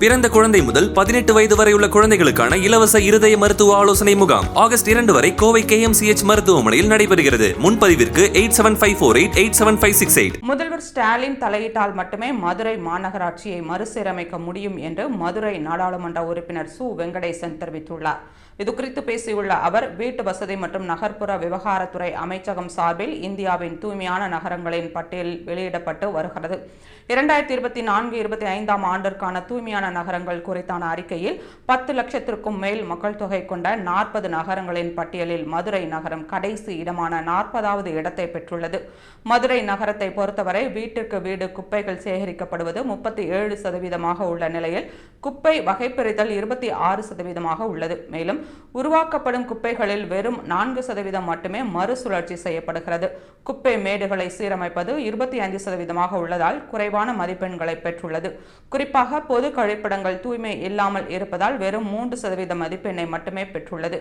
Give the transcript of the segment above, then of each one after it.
பிறந்த குழந்தை முதல் 18 வயது வரை உள்ள குழந்தைகளுக்கான இலவச இருதய மருத்துவ ஆலோசனை முகாம் ஆகஸ்ட் 2 வரை கோவை KMCH மருத்துவமனையில் நடைபெறுகிறது. முன்பதிவிற்கு 8754887568. முதல்வர் ஸ்டாலின் தலையிட்டால் மட்டுமே மதுரை மாநகராட்சியை மறுசீரமைக்க முடியும் என்று மதுரை நாடாளுமன்ற உறுப்பினர் சு வெங்கடேசன் தெரிவித்துள்ளார். இதுகுறித்து பேசியுள்ள அவர், வீட்டு வசதி மற்றும் நகர்ப்புற விவகாரத்துறை அமைச்சகம் சார்பில் இந்தியாவின் தூய்மையான நகரங்களின் பட்டியல் வெளியிடப்பட்டு வருகிறது. 2024-25 ஆண்டிற்கான தூய்மையான நகரங்கள் குறித்தான அறிக்கையில் 10 லட்சத்திற்கும் மேல் மக்கள் தொகை கொண்ட 40 நகரங்களின் பட்டியலில் மதுரை நகரம் கடைசி இடமான 40வது இடத்தை பெற்றுள்ளது. மதுரை நகரத்தை பொறுத்தவரை வீட்டிற்கு வீடு குப்பைகள் சேகரிக்கப்படுவது 37% உள்ள நிலையில் குப்பை வகைப்பிரித்தல் 26% உள்ளது. மேலும் உருவாக்கப்படும் குப்பைகளில் வெறும் 4% மட்டுமே மறுசுழற்சி செய்யப்படுகிறது. குப்பை மேடுகளை சீரமைப்பது 25% உள்ளதால் குறைவான மதிப்பெண்களை பெற்றுள்ளது. குறிப்பாக பொது கழிப்பிடங்கள் தூய்மை இல்லாமல் இருப்பதால் வெறும் 3% மதிப்பெண்ணை மட்டுமே பெற்றுள்ளது.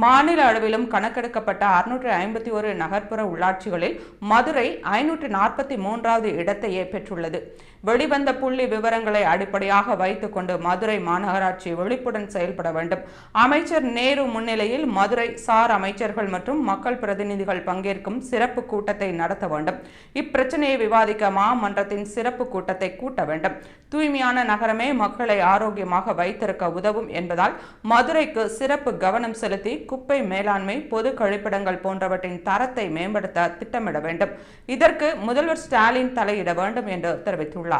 மாநில அளவிலும் கணக்கெடுக்கப்பட்ட 651 நகர்ப்புற உள்ளாட்சிகளில் மதுரை 543வது இடத்தையே பெற்றுள்ளது. வெளிவந்த புள்ளி விவரங்களை அடிப்படையாக வைத்துக் கொண்டு மதுரை மாநகராட்சி விழிப்புடன் செயல்பட வேண்டும். அமைச்சர் நேரு முன்னிலையில் மதுரை சார் அமைச்சர்கள் மற்றும் மக்கள் பிரதிநிதிகள் பங்கேற்கும் சிறப்பு கூட்டத்தை நடத்த வேண்டும். இப்பிரச்சனையை விவாதிக்க மாமன்றத்தின் சிறப்பு கூட்டத்தை கூட்ட வேண்டும். தூய்மையான நகரமே மக்களை ஆரோக்கியமாக வைத்திருக்க உதவும் என்பதால் மதுரைக்கு சிறப்பு கவனம் செலுத்தி குப்பை மேலாண்மை, பொது கழிப்பிடங்கள் போன்றவற்றின் தரத்தை மேம்படுத்த திட்டமிட வேண்டும். இதற்கு முதல்வர் ஸ்டாலின் தலையிட வேண்டும் என்று தெரிவித்துள்ளார்.